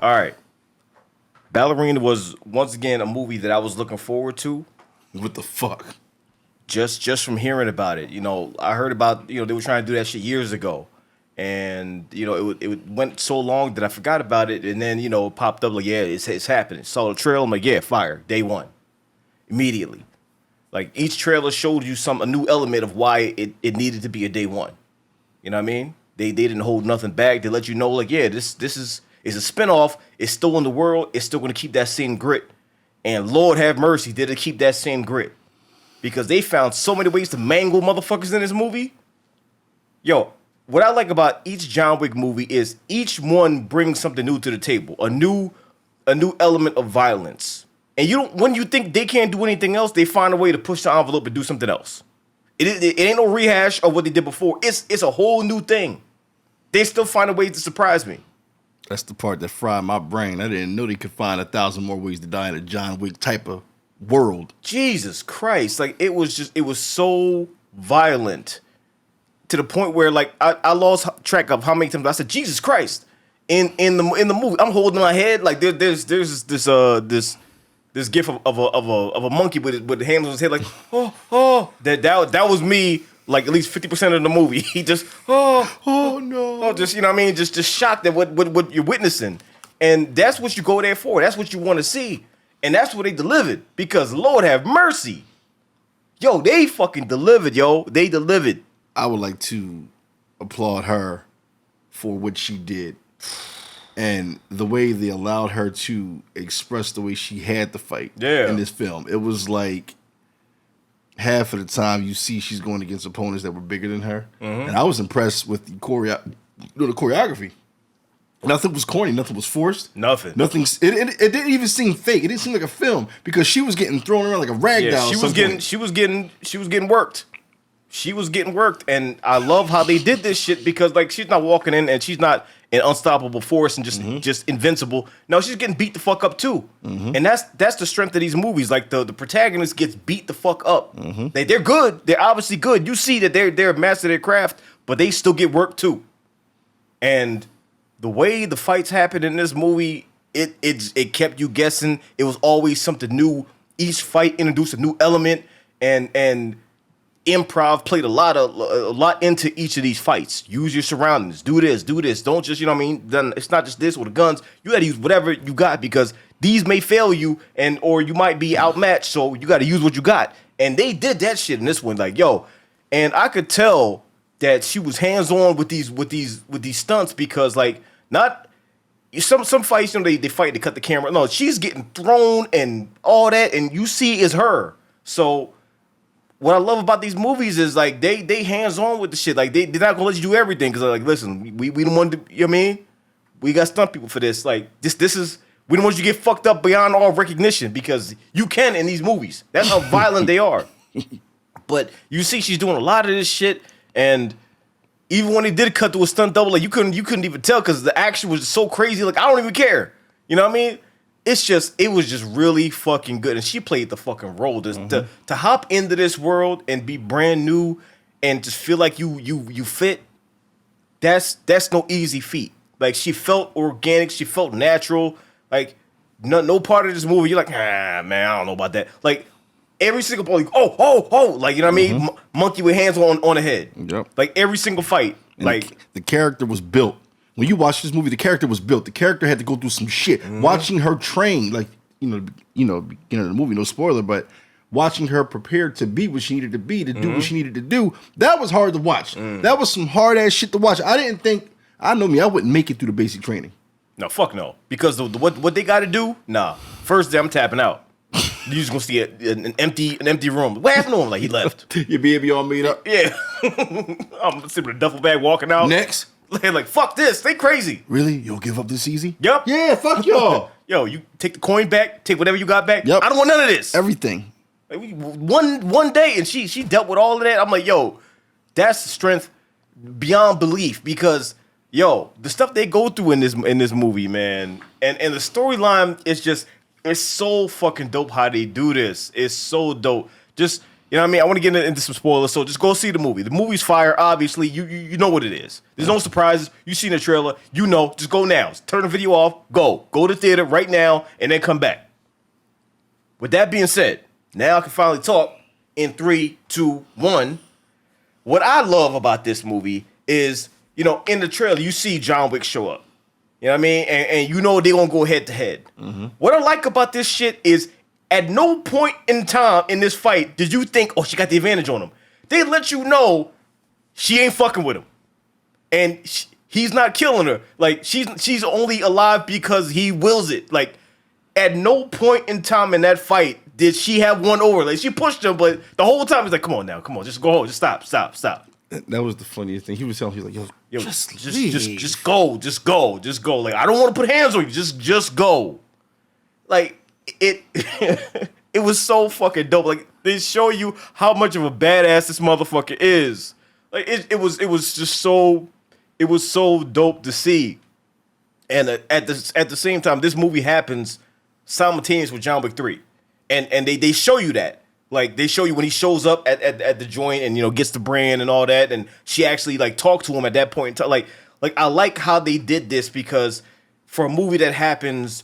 All right. Ballerina was once again a movie that I was looking forward to. What the fuck? Just from hearing about it. You know, I heard about, they were trying to do that shit years ago. And, it went so long that I forgot about it. And then, it popped up like, yeah, it's happening. Saw the trailer. I'm like, yeah, fire. Day one. Immediately. Like, each trailer showed you a new element of why it needed to be a day one. You know what I mean? They didn't hold nothing back. They let you know, like, yeah, this is a spinoff. It's still in the world. It's still going to keep that same grit. And Lord have mercy, did it keep that same grit? Because they found so many ways to mangle motherfuckers in this movie. Yo, what I like about each John Wick movie is each one brings something new to the table. A new element of violence. And when you think they can't do anything else, they find a way to push the envelope and do something else. It ain't no rehash of what they did before. It's a whole new thing. They still find a way to surprise me. That's the part that fried my brain. I didn't know they could find 1,000 more ways to die in a John Wick type of world. Jesus Christ. Like, it was so violent to the point where, like, I lost track of how many times I said, Jesus Christ, in the movie. I'm holding my head. Like, there's this gif of a monkey with hands on his head, like, oh. That was me, like, at least 50% of the movie. He just, oh no. Just, you know what I mean? Just shocked at what you're witnessing. And that's what you go there for. That's what you want to see. And that's what they delivered. Because Lord have mercy. Yo, they fucking delivered, yo. They delivered. I would like to applaud her for what she did. And the way they allowed her to express the way she had to fight in this film. It was like half of the time you see she's going against opponents that were bigger than her. Mm-hmm. And I was impressed with the choreography. Nothing was corny. Nothing was forced. Nothing. It didn't even seem fake. It didn't seem like a film because she was getting thrown around like a rag doll. She was getting worked. She was getting worked, and I love how they did this shit because, like, she's not walking in and she's not an unstoppable force and just invincible. No, she's getting beat the fuck up too, and that's the strength of these movies. Like the protagonist gets beat the fuck up. They're good. They're obviously good. You see that they're a master of their craft, but they still get worked too. And the way the fights happen in this movie, it kept you guessing. It was always something new. Each fight introduced a new element, and improv played a lot into each of these fights. Use your surroundings. Do this. Don't just, you know what I mean? Then it's not just this with the guns. You got to use whatever you got because these may fail you or you might be outmatched. So you got to use what you got. And they did that shit in this one. Like, yo, and I could tell that she was hands-on with these stunts because, like, not some fights, they fight, they cut the camera. No, she's getting thrown and all that, and you see is her. So what I love about these movies is, like, they hands-on with the shit. Like, they're not gonna let you do everything because, like, listen, we don't want to, you know what I mean? We got stunt people for this. Like, this is, we don't want you to get fucked up beyond all recognition because you can in these movies. That's how violent they are. But you see she's doing a lot of this shit, and even when they did cut to a stunt double, like, you couldn't even tell because the action was so crazy. Like, I don't even care. You know what I mean? It was just really fucking good. And she played the fucking role. To hop into this world and be brand new and just feel like you fit, that's no easy feat. Like, she felt organic. She felt natural. Like, no part of this movie, you're like, man, I don't know about that. Like, every single part, like, oh, like, you know what I mean? Monkey with hands on the head. Yep. Like, every single fight. And like, the character was built. When you watch this movie, the character was built. The character had to go through some shit. Watching her train, like, beginning of the movie, no spoiler, but watching her prepare to be what she needed to be, to do what she needed to do, that was hard to watch. That was some hard ass shit to watch. I didn't think, I wouldn't make it through the basic training. No, fuck no. Because what they got to do, nah. First day, I'm tapping out. You just gonna see an empty room. What happened to him? Like, he left. Your baby all made up. Yeah. I'm sitting with a duffel bag walking out. Next. Like, fuck this. They crazy. Really? You'll give up this easy? Yep. Yeah, fuck y'all. Yo, you take the coin back, take whatever you got back. Yep. I don't want none of this. Everything. Like, one day, and she dealt with all of that. I'm like, yo, that's strength beyond belief because, yo, the stuff they go through in this movie, man, and the storyline is just, it's so fucking dope how they do this. It's so dope. Just, You know what I mean? I want to get into some spoilers, so just go see the movie. The movie's fire, obviously. You know what it is. There's no surprises. You've seen the trailer. You know. Just go now. Turn the video off. Go. Go to theater right now, and then come back. With that being said, now I can finally talk in 3, 2, 1. What I love about this movie is, you know, in the trailer, you see John Wick show up. You know what I mean? And you know they're going to go head to head. What I like about this shit is at no point in time in this fight did you think, oh, she got the advantage on him. They let you know she ain't fucking with him. And he's not killing her. Like, she's only alive because he wills it. Like, at no point in time in that fight did she have one over. Like, she pushed him, but the whole time he's like, come on now, come on, just go home, just stop. That was the funniest thing. He was telling me, he was like, yo, just go. Like, I don't want to put hands on you. Just go. Like, it it was so fucking dope. Like, they show you how much of a badass this motherfucker is. Like, it was just so, it was so dope to see. And at the same time, this movie happens simultaneous with John Wick 3. And they show you that. Like, they show you when he shows up at the joint and, you know, gets the brand and all that. And she actually, like, talked to him at that point in time. Like, I like how they did this because for a movie that happens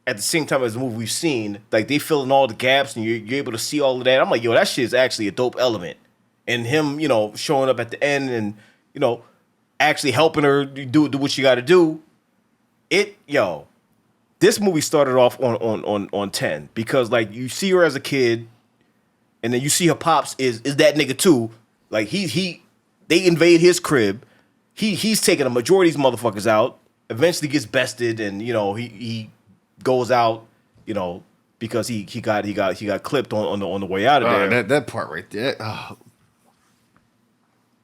at the same time as the movie we've seen, like, they fill in all the gaps and you're able to see all of that. I'm like, yo, that shit is actually a dope element. And him, you know, showing up at the end and, you know, actually helping her do what she got to do. This movie started off on 10 because, like, you see her as a kid, and then you see her pops is that nigga too. Like, they invade his crib. He's taking a majority of these motherfuckers out. Eventually gets bested, and, you know, he goes out, you know, because he got clipped on the way out of there. That part right there. Oh.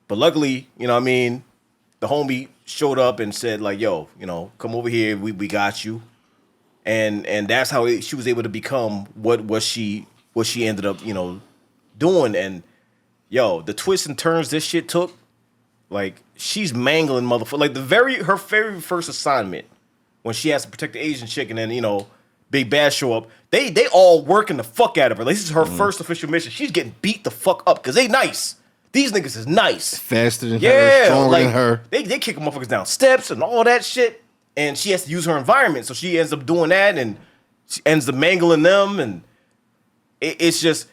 But luckily, you know what I mean, the homie showed up and said, like, yo, you know, come over here, we got you. And that's how she was able to become what she ended up, you know, doing. And yo, the twists and turns this shit took, like, she's mangling motherfucker. Like, her very first assignment when she has to protect the Asian chick, and then, you know, Big Bad show up, they all working the fuck out of her. Like, this is her first official mission. She's getting beat the fuck up because they nice. These niggas is nice. Faster than her, stronger than her. They kick motherfuckers down steps and all that shit. And she has to use her environment. So she ends up doing that, and she ends up mangling them. And it's just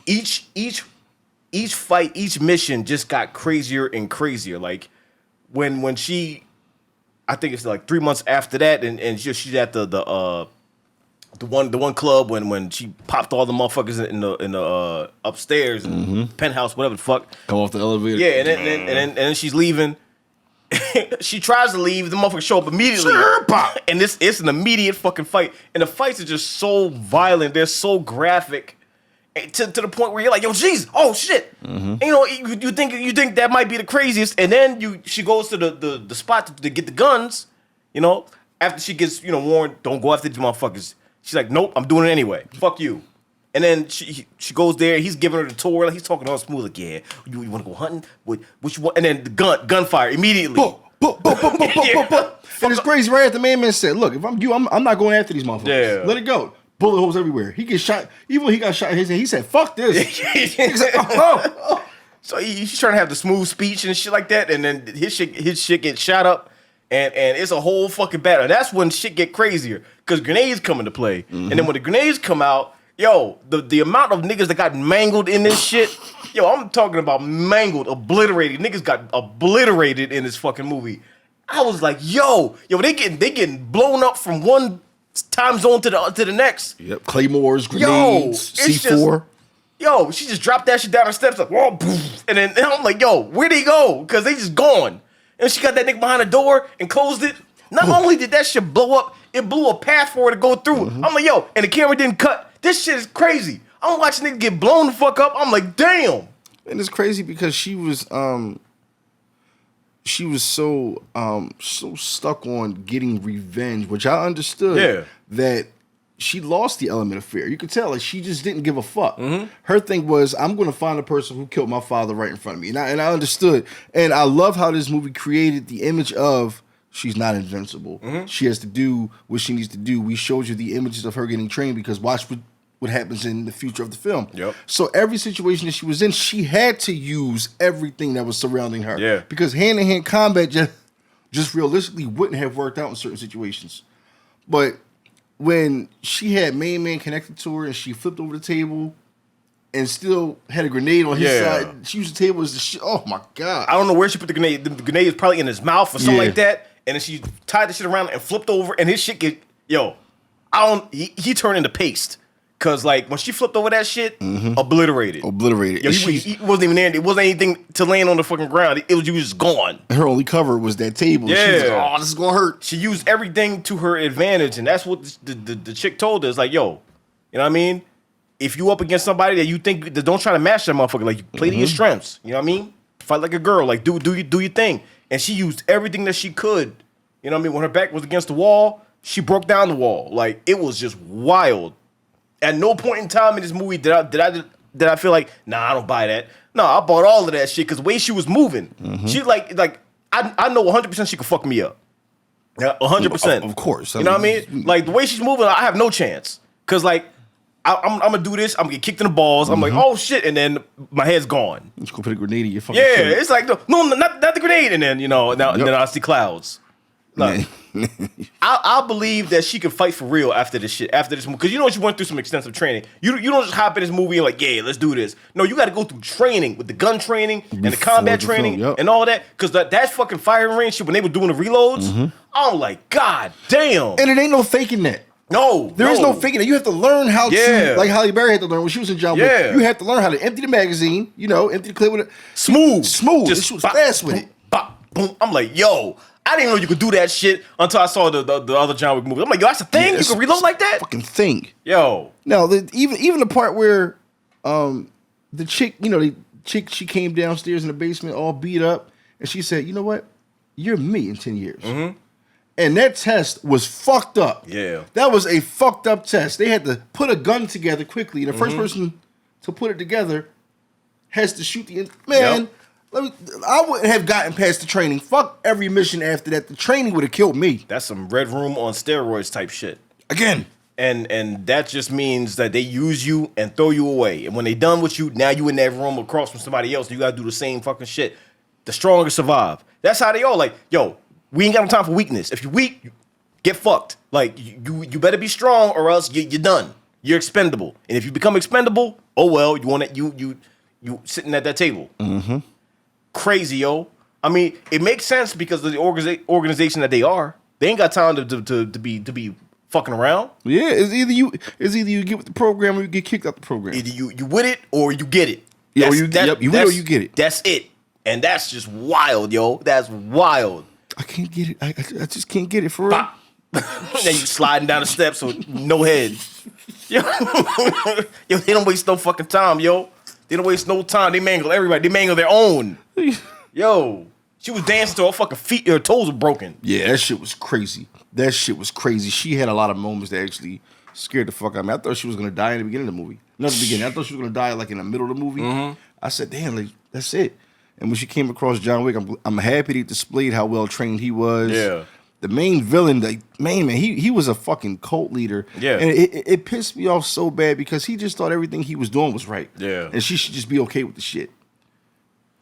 each fight, each mission just got crazier and crazier. Like, when she, I think it's like 3 months after that, and she's at the one club when she popped all the motherfuckers in the upstairs and penthouse, whatever the fuck. Come off the elevator. Yeah, and then she's leaving. She tries to leave. The motherfuckers show up immediately, and it's an immediate fucking fight. And the fights are just so violent. They're so graphic, to the point where you're like, yo, jeez, oh shit. And, you know, you think that might be the craziest, and then she goes to the spot to get the guns. You know, after she gets, you know, warned, don't go after these motherfuckers. She's like, nope, I'm doing it anyway. Fuck you. And then she goes there. He's giving her the tour. Like, he's talking all smooth. Like, yeah, you want to go hunting? What you want? And then the gunfire immediately. And it's crazy. Right after the main man said, look, if I'm you, I'm not going after these motherfuckers. Yeah. Let it go. Bullet holes everywhere. He gets shot. Even when he got shot in his head, he said, fuck this. He's like, oh. So he's trying to have the smooth speech and shit like that. And then his shit gets shot up. And it's a whole fucking battle. And that's when shit get crazier. Because grenades come into play. And then when the grenades come out, yo, the amount of niggas that got mangled in this shit, yo, I'm talking about mangled, obliterated. Niggas got obliterated in this fucking movie. I was like, yo, they getting blown up from one time zone to the next. Yep, claymores, grenades, C4. She just dropped that shit down her steps, like, whoa, poof. And I'm like, yo, where'd he go? Because they just gone. And she got that nigga behind the door and closed it. Not only did that shit blow up, it blew a path for her to go through. I'm like, yo, and the camera didn't cut. This shit is crazy. I'm watching niggas get blown the fuck up. I'm like, damn. And it's crazy because she was so stuck on getting revenge, which I understood that she lost the element of fear. You could tell, like, she just didn't give a fuck. Her thing was, I'm going to find the person who killed my father right in front of me. And I understood. And I love how this movie created the image of she's not invincible. She has to do what she needs to do. We showed you the images of her getting trained because watch what happens in the future of the film. Yep. So every situation that she was in, she had to use everything that was surrounding her. Yeah. Because hand-to-hand combat just realistically wouldn't have worked out in certain situations. But when she had main man connected to her and she flipped over the table and still had a grenade on his side, she used the table as the shit. Oh my God. I don't know where she put the grenade. The grenade is probably in his mouth or something like that. And then she tied the shit around and flipped over and his shit he turned into paste. Cause like when she flipped over that shit, obliterated. Yo, he wasn't even there. It wasn't anything to land on the fucking ground. It was just gone. Her only cover was that table. Yeah. She was like, oh, this is gonna hurt. She used everything to her advantage, and that's what the chick told her. It's like, yo, you know what I mean? If you up against somebody that you think that don't try to match that motherfucker, like you play to your strengths. You know what I mean? Fight like a girl. Like do your thing. And she used everything that she could. You know what I mean? When her back was against the wall, she broke down the wall. Like it was just wild. At no point in time in this movie did I feel like, nah, I don't buy that. No, I bought all of that shit because the way she was moving, she like I know 100% she could fuck me up. Yeah, 100%. Of course. You know what I mean? Like the way she's moving, I have no chance. Cause like I'm gonna do this, I'm gonna get kicked in the balls. I'm like, oh shit, and then my head's gone. You gonna put a grenade in your fucking shirt. shirt. It's like no, not the grenade, and then then I see clouds. Like, I believe that she can fight for real after this shit, after this movie. Because you know she went through some extensive training. You don't just hop in this movie and like, yeah, let's do this. No, you got to go through training with the gun training and the combat training and all that. Because that's fucking firing range shit when they were doing the reloads. I'm like, God damn. And it ain't no faking that. No, there is no faking it. You have to learn how to, like Halle Berry had to learn when she was in John Wick. You have to learn how to empty the magazine, empty the clip with it. Smooth. Just she was fast with it. Bop, boom. I'm like, yo, I didn't know you could do that shit until I saw the other John Wick movie. I'm like, yo, that's a thing? You can reload like that? Fucking thing. Yo. Now, even the part where the chick, she came downstairs in the basement all beat up, and she said, you know what? You're me in 10 years. And that test was fucked up. Yeah. That was a fucked up test. They had to put a gun together quickly. The first person to put it together has to shoot the... Man, I wouldn't have gotten past the training. Fuck every mission after that. The training would have killed me. That's some Red Room on steroids type shit. Again. And that just means that they use you and throw you away. And when they done with you, now you in that room across from somebody else. You got to do the same fucking shit. The stronger survive. That's how they all like, yo... We ain't got no time for weakness. If you're weak, get fucked. Like, you better be strong or else you're done. You're expendable. And if you become expendable, oh well, you sitting at that table. Crazy, yo. I mean, it makes sense because of the organization that they are. They ain't got time to be fucking around. Yeah, it's either you get with the program or you get kicked out the program. Either you with it or you get it. Yeah, you win or you get it. That's it. And that's just wild, yo. That's wild. I can't get it. I just can't get it for real. Then you sliding down the steps with no head. Yo, they don't waste no fucking time, yo. They don't waste no time. They mangle everybody. They mangle their own. Yo, she was dancing till her fucking feet, her toes were broken. Yeah, that shit was crazy. She had a lot of moments that actually scared the fuck out of me. I thought she was gonna die in the beginning of the movie. Not the beginning. I thought she was gonna die like in the middle of the movie. I said, damn, like that's it. And when she came across John Wick, I'm happy they displayed how well trained he was. Yeah. The main villain, he was a fucking cult leader. Yeah. And it pissed me off so bad because he just thought everything he was doing was right. Yeah. And she should just be okay with the shit.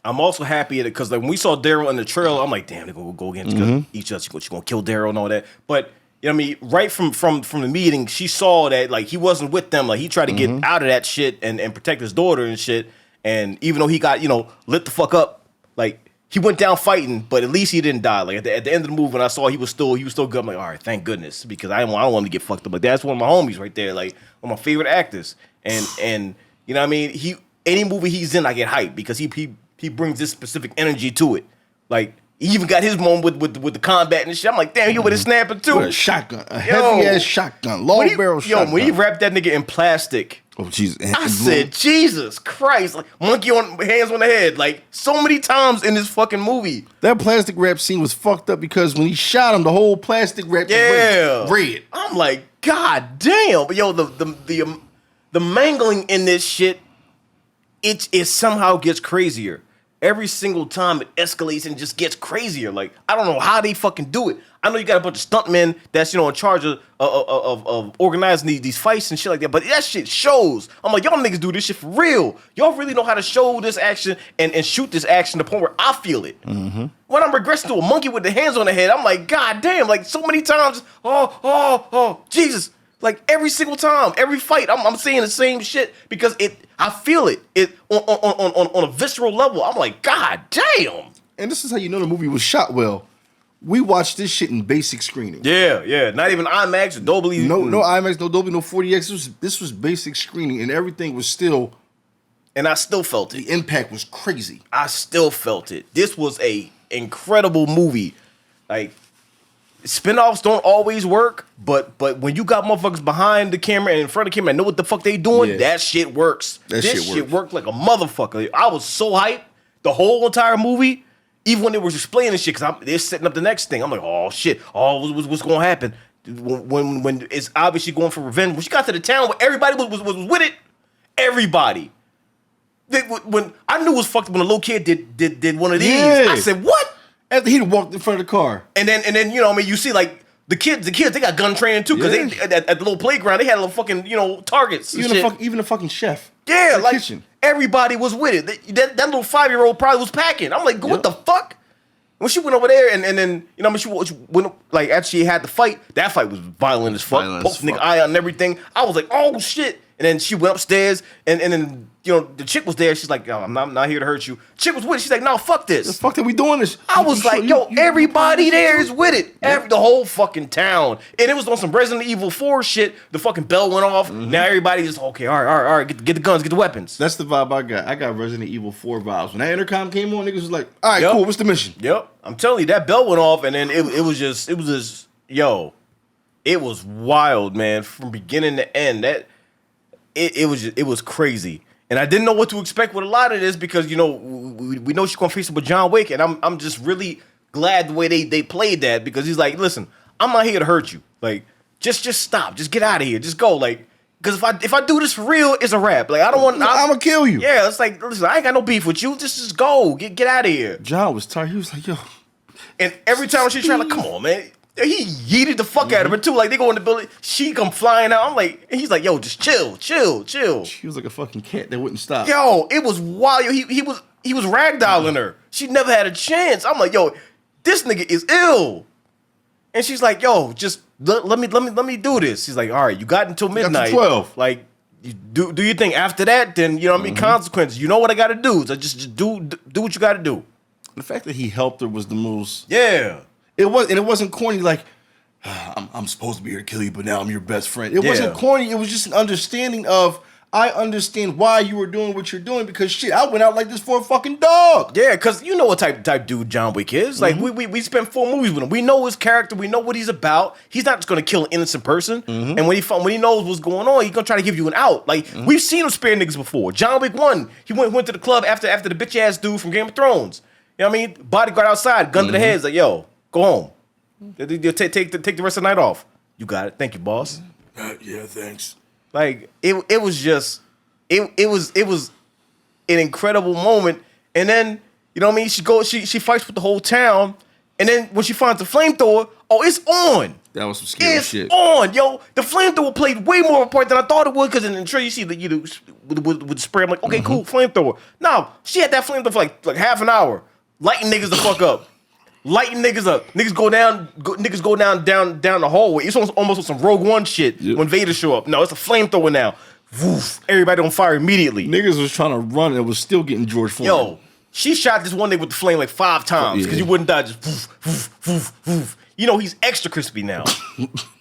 I'm also happy at it because like when we saw Daryl in the trailer, I'm like, damn, they're gonna go against each other. She's gonna kill Daryl and all that. But you know what I mean, right from the meeting, she saw that like he wasn't with them. Like he tried to get out of that shit and protect his daughter and shit. And even though he got, lit the fuck up, like, he went down fighting, but at least he didn't die. Like, at the end of the movie, when I saw he was still good, I'm like, all right, thank goodness, because I don't want him to get fucked up. Like, that's one of my homies right there, like, one of my favorite actors. And you know what I mean? Any movie he's in, I get hyped, because he brings this specific energy to it. Like, he even got his moment with the combat and shit. I'm like, damn, he with a snapper, too. With a shotgun, heavy-ass shotgun, long barrel shotgun. Yo, when he wrapped that nigga in plastic... Oh, Jesus. I said, Jesus Christ. Like, monkey on hands on the head. Like, so many times in this fucking movie. That plastic wrap scene was fucked up because when he shot him, the whole plastic wrap was red. I'm like, God damn. But yo, the mangling in this shit, it somehow gets crazier. every single time it escalates and just gets crazier. Like, I don't know how they fucking do it. I know you got a bunch of stuntmen that's, in charge of organizing these fights and shit like that, but that shit shows. I'm like, y'all niggas do this shit for real. Y'all really know how to show this action and shoot this action to the point where I feel it. Mm-hmm. When I'm regressing to a monkey with the hands on the head, I'm like, God damn, like so many times, oh, Jesus. Like every single time, every fight, I'm saying the same shit because I feel it on a visceral level. I'm like, God damn. And this is how you know the movie was shot well. We watched this shit in basic screening. Yeah. Not even IMAX or Dolby. No IMAX, no Dolby, no 40X. This was basic screening, and everything was still. And I still felt it. The impact was crazy. I still felt it. This was a incredible movie. Like, spinoffs don't always work, but when you got motherfuckers behind the camera and in front of the camera and know what the fuck they doing, that shit works. This shit worked like a motherfucker. I was so hyped the whole entire movie. Even when they was explaining shit, because they're setting up the next thing. I'm like, oh, shit. Oh, what's going to happen? When it's obviously going for revenge. When she got to the town where everybody was with it, everybody. When I knew it was fucked up when a little kid did one of these. Yeah. I said, what? After he walked in front of the car. And then you see, like, the kids, they got gun training, too. Because they at the little playground, they had little fucking, targets and shit. Even the fucking chef. Yeah, like, kitchen. Everybody was with it. That little 5-year-old probably was packing. I'm like, what the fuck? When she went over there and then, she went, like, after she had the fight, that fight was violent as fuck. Poked nigga eye out and everything. I was like, oh, shit. And then she went upstairs and then, the chick was there. She's like, yo, I'm not here to hurt you. Chick was with it. She's like, no, fuck this. The fuck that we doing this? I was like, everybody there is with it. Yeah. The whole fucking town. And it was on some Resident Evil 4 shit. The fucking bell went off. Mm-hmm. Now everybody just, okay, all right, get the guns, get the weapons. That's the vibe I got. I got Resident Evil 4 vibes. When that intercom came on, niggas was like, all right, cool, what's the mission? Yep. I'm telling you, that bell went off and then it was just, it was wild, man, from beginning to end. It was crazy. And I didn't know what to expect with a lot of this because, we know she's going to face it with John Wick. And I'm just really glad the way they played that because he's like, listen, I'm not here to hurt you. Like, just stop. Just get out of here. Just go. Like, because if I do this for real, it's a wrap. Like, I don't want... I'm going to kill you. Yeah, it's like, listen, I ain't got no beef with you. Just go. Get out of here. John was tired. He was like, yo. And every time she tried, like, come on, man. He yeeted the fuck out of her too. Like they go in the building, she come flying out. I'm like, and he's like, yo, just chill. She was like a fucking cat that wouldn't stop. Yo, it was wild. Yo, he was ragdolling her. She never had a chance. I'm like, yo, this nigga is ill. And she's like, yo, just let me do this. She's like, all right, you got until midnight. You got to 12. Like, you do your thing. After that, then consequences. You know what I got to do. So just do what you got to do. The fact that he helped her was the most. Yeah. It wasn't corny like I'm supposed to be here to kill you, but now I'm your best friend. It wasn't corny. It was just an understanding of I understand why you were doing what you're doing because shit, I went out like this for a fucking dog. Yeah, because you know what type dude John Wick is. Like we spent 4 movies with him. We know his character. We know what he's about. He's not just gonna kill an innocent person. Mm-hmm. And when he knows what's going on, he's gonna try to give you an out. Like we've seen him spare niggas before. John Wick 1, he went to the club after the bitch ass dude from Game of Thrones. You know what I mean? Bodyguard outside, gun to the head. It's like, yo, go home. Take the rest of the night off. You got it. Thank you, boss. Yeah, thanks. Like it was just it was an incredible moment. And then you know what I mean. She fights with the whole town. And then when she finds the flamethrower, it's on. That was some scary shit. It's on, yo. The flamethrower played way more of a part than I thought it would. Because in the trailer you see with the spray. I'm like, okay, cool, flamethrower. No, she had that flamethrower for like half an hour, lighting niggas the fuck up. Lighting niggas up. Niggas go down the hallway. It's almost like some Rogue One shit when Vader show up. No, it's a flamethrower now. Woof. Everybody on fire immediately. Niggas was trying to run and was still getting George Foreman. Yo, she shot this one nigga with the flame like 5 times because he wouldn't die. Just woof, woof, woof, woof. You know, he's extra crispy now.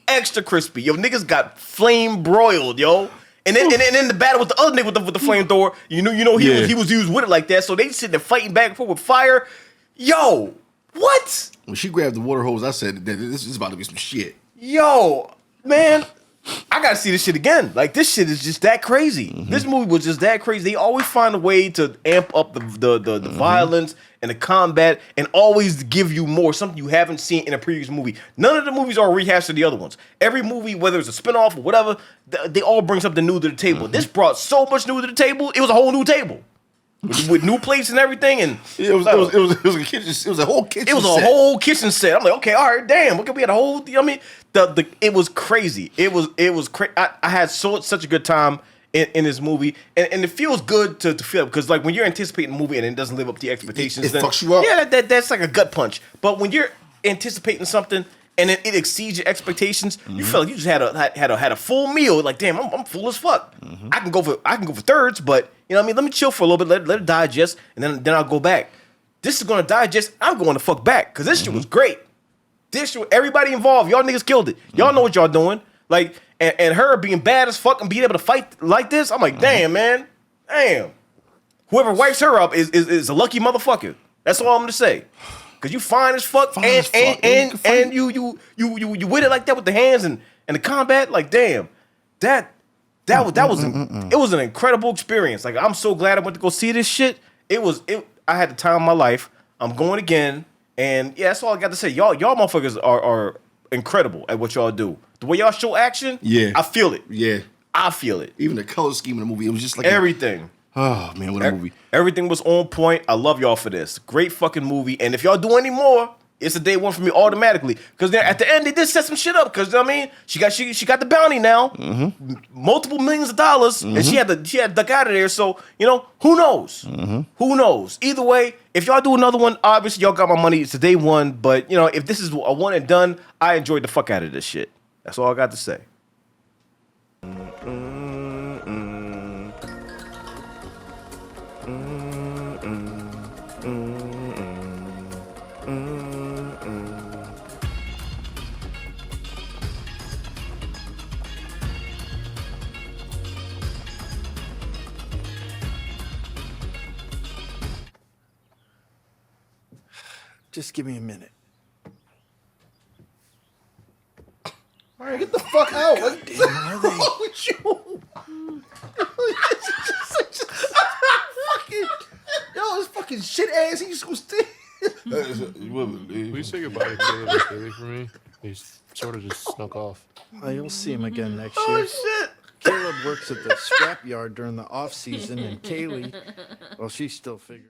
Extra crispy. Yo, niggas got flame broiled, yo. And then the battle with the other nigga with the flamethrower, you know he was used with it like that. So they sitting there fighting back and forth with fire. Yo. What? When she grabbed the water hose, I said, this is about to be some shit. Yo, man, I gotta see this shit again. Like, this shit is just that crazy. Mm-hmm. This movie was just that crazy. They always find a way to amp up the violence and the combat and always give you more, something you haven't seen in a previous movie. None of the movies are a rehash of the other ones. Every movie, whether it's a spinoff or whatever, they all bring something new to the table. This brought so much new to the table, it was a whole new table. with new plates and everything, and it was a kitchen. It was a whole kitchen. It was a whole kitchen set. I'm like, okay, all right, damn. Okay, we had a whole. I mean, it was crazy. It was crazy. I had such a good time in this movie, and it feels good to feel, because like when you're anticipating a movie and it doesn't live up to your expectations, it fucks you up. Yeah, that's like a gut punch. But when you're anticipating something and it exceeds your expectations, you feel like you just had a full meal. Like, damn, I'm full as fuck. I can go for thirds, but you know what I mean. Let me chill for a little bit, let it digest, and then I'll go back. This is gonna digest. I'm going to fuck back because this shit was great. Everybody involved, y'all niggas killed it. Y'all know what y'all doing. Like, and her being bad as fuck and being able to fight like this, I'm like, damn, man, damn. Whoever wipes her up is a lucky motherfucker. That's all I'm gonna say. Cause you fine as fuck, and you with it like that with the hands and the combat, like damn, that was it was an incredible experience. Like, I'm so glad I went to go see this shit. I had the time of my life. I'm going again, and yeah, that's all I got to say. Y'all motherfuckers are incredible at what y'all do. The way y'all show action, yeah, I feel it. Yeah, I feel it. Even the color scheme of the movie, it was just like everything. Oh man, what a movie! Everything was on point. I love y'all for this. Great fucking movie. And if y'all do any more, it's a day one for me automatically. Because at the end they did set some shit up. Because I mean, she got the bounty now, multiple millions of dollars, and she had to duck out of there. So you know, who knows? Who knows? Either way, if y'all do another one, obviously y'all got my money. It's a day one. But you know, if this is a one and done, I enjoyed the fuck out of this shit. That's all I got to say. Just give me a minute. All right, get the fuck out. What the hell are they? With you? Fucking, yo, this fucking shit ass. He's gonna stay. Please say goodbye to Caleb and Kaylee for me. He's sort of just snuck off. You'll see him again next year. Oh shit. Caleb works at the scrapyard during the off season, and Kaylee, well, she's still figuring.